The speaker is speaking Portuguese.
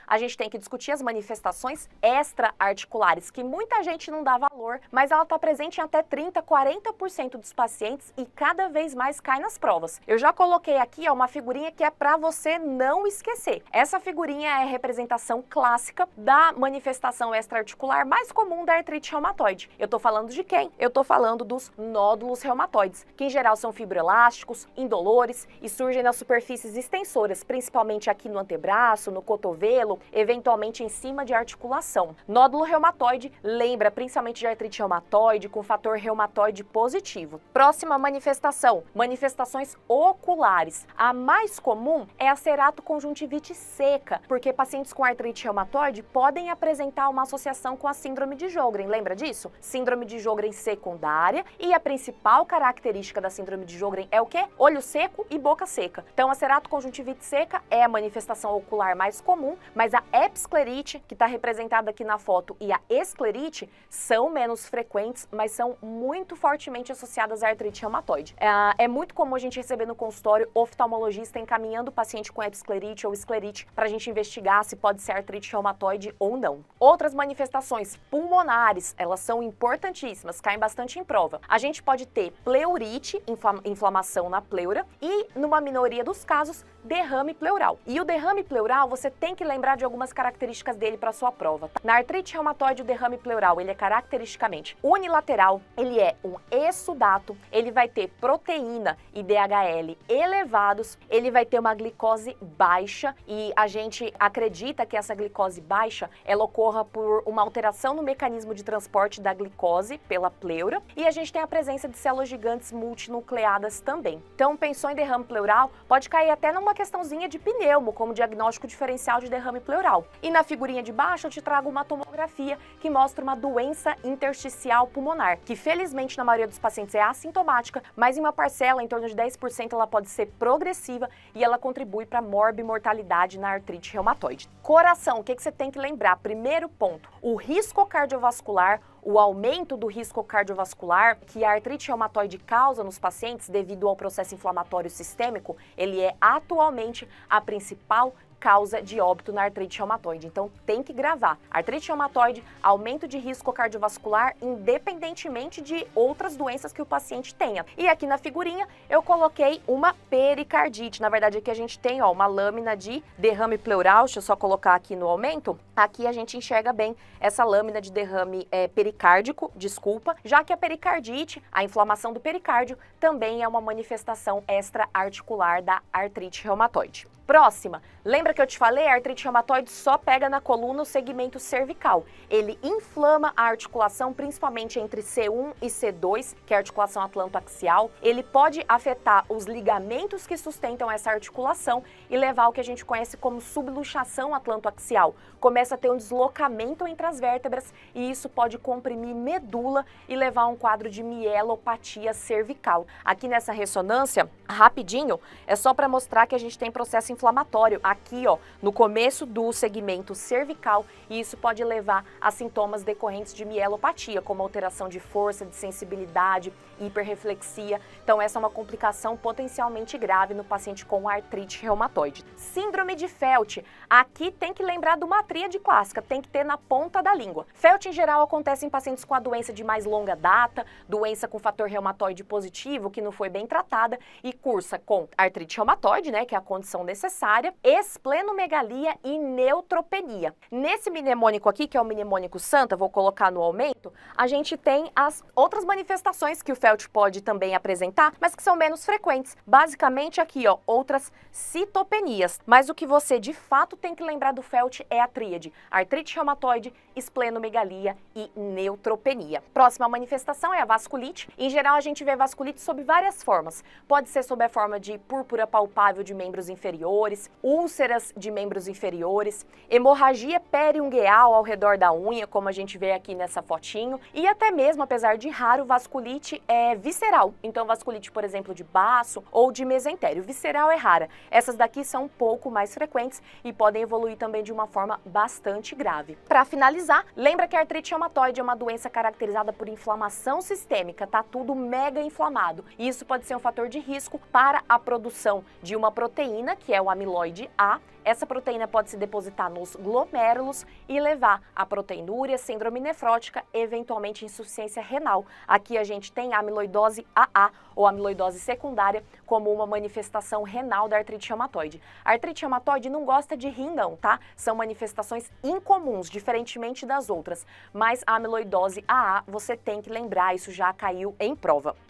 a gente tem que discutir as manifestações extra-articulares, que muita gente não dá valor, mas ela está presente em até 30, 40% dos pacientes e cada vez mais cai nas provas. Eu já coloquei aqui uma figurinha que é para você não esquecer. Essa figurinha é a representação clássica da manifestação extra-articular mais comum da artrite reumatoide. Eu estou falando de quem? Eu estou falando dos nódulos reumatoides, que em geral são fibroelásticos, indolores e surgem nas superfícies extensoras, principalmente aqui no antebraço, no cotovelo, eventualmente em cima de articulação. Nódulo reumatoide lembra principalmente de artrite reumatoide com fator reumatoide positivo. Próxima manifestação, manifestações oculares. A mais comum é a ceratoconjuntivite seca, porque pacientes com artrite reumatoide podem apresentar uma associação com a síndrome de Sjögren, lembra disso? Síndrome de Sjögren secundária, e a principal característica da síndrome de Sjögren é o quê? Olho seco e boca seca. Então a ceratoconjuntivite seca é a manifestação ocular mais comum, mas a episclerite, que está representada aqui na foto, e a esclerite são menos frequentes, mas são muito fortemente associadas à artrite reumatoide. É muito comum a gente receber no consultório oftalmologista encaminhando o paciente com episclerite ou esclerite para a gente investigar se pode ser artrite reumatoide ou não. Outras manifestações pulmonares, elas são importantíssimas, caem bastante em prova. A gente pode ter pleurite, inflamação na pleura, e numa minoria dos casos, derrame pleural. E o derrame pleural, você tem que lembrar de algumas características dele para sua prova. Tá? Na artrite reumatoide, o derrame pleural, ele é caracteristicamente unilateral, ele é um exsudato, ele vai ter proteína e DHL elevados, ele vai ter uma glicose baixa, e a gente acredita que essa glicose baixa, ela ocorra por uma alteração no mecanismo de transporte da glicose pela pleura, e a gente tem a presença de células gigantes multinucleadas também. Então, pensou em derrame pleural, pode cair até numa questãozinha de pneumo, como diagnóstico diferencial de derrame pleural. E na figurinha de baixo eu te trago uma tomografia que mostra uma doença intersticial pulmonar, que felizmente na maioria dos pacientes é assintomática, mas em uma parcela, em torno de 10%, ela pode ser progressiva e ela contribui para a morbimortalidade na artrite reumatoide. Coração, o que você tem que lembrar? Primeiro ponto, o risco cardiovascular, o aumento do risco cardiovascular que a artrite reumatoide causa nos pacientes devido ao processo inflamatório sistêmico, ele é atualmente a principal causa de óbito na artrite reumatoide. Então tem que gravar. Artrite reumatoide, aumento de risco cardiovascular independentemente de outras doenças que o paciente tenha. E aqui na figurinha eu coloquei uma pericardite. Na verdade aqui a gente tem uma lâmina de derrame pleural. Deixa eu só colocar aqui no aumento. Aqui a gente enxerga bem essa lâmina de derrame pericárdico, já que a pericardite, a inflamação do pericárdio, também é uma manifestação extra-articular da artrite reumatoide. Próxima, lembra que eu te falei, a artrite reumatoide só pega na coluna o segmento cervical. Ele inflama a articulação, principalmente entre C1 e C2, que é a articulação atlantoaxial. Ele pode afetar os ligamentos que sustentam essa articulação e levar ao que a gente conhece como subluxação atlantoaxial. Começa a ter um deslocamento entre as vértebras e isso pode comprimir medula e levar a um quadro de mielopatia cervical. Aqui nessa ressonância, rapidinho, é só para mostrar que a gente tem processo inflamatório aqui, no começo do segmento cervical, e isso pode levar a sintomas decorrentes de mielopatia, como alteração de força, de sensibilidade, hiperreflexia. Então essa é uma complicação potencialmente grave no paciente com artrite reumatoide. Síndrome de Felt, aqui tem que lembrar de uma tríade clássica, tem que ter na ponta da língua. Felt em geral acontece em pacientes com a doença de mais longa data, doença com fator reumatoide positivo, que não foi bem tratada, e cursa com artrite reumatoide, que é a condição necessária, esplenomegalia e neutropenia. Nesse mnemônico aqui, que é o mnemônico Santa, vou colocar no aumento, a gente tem as outras manifestações que o Felt pode também apresentar, mas que são menos frequentes. Basicamente aqui, outras citopenias. Mas o que você de fato tem que lembrar do Felt é a tríade: artrite reumatoide, esplenomegalia e neutropenia. Próxima manifestação é a vasculite. Em geral, a gente vê vasculite sob várias formas. Pode ser sob a forma de púrpura palpável de membros inferiores, úlceras de membros inferiores, hemorragia periungueal ao redor da unha, como a gente vê aqui nessa fotinho, e até mesmo, apesar de raro, vasculite visceral. Então, vasculite, por exemplo, de baço ou de mesentério. Visceral é rara. Essas daqui são um pouco mais frequentes e podem evoluir também de uma forma bastante grave. Para finalizar, lembra que a artrite reumatoide é uma doença caracterizada por inflamação sistêmica, tá tudo mega inflamado. E isso pode ser um fator de risco para a produção de uma proteína, que é o amiloide A. Essa proteína pode se depositar nos glomérulos e levar a proteinúria, síndrome nefrótica e, eventualmente, insuficiência renal. Aqui a gente tem a amiloidose AA, ou amiloidose secundária, como uma manifestação renal da artrite reumatoide. A artrite reumatoide não gosta de rim não, tá? São manifestações incomuns, diferentemente das outras. Mas a amiloidose AA, você tem que lembrar, isso já caiu em prova.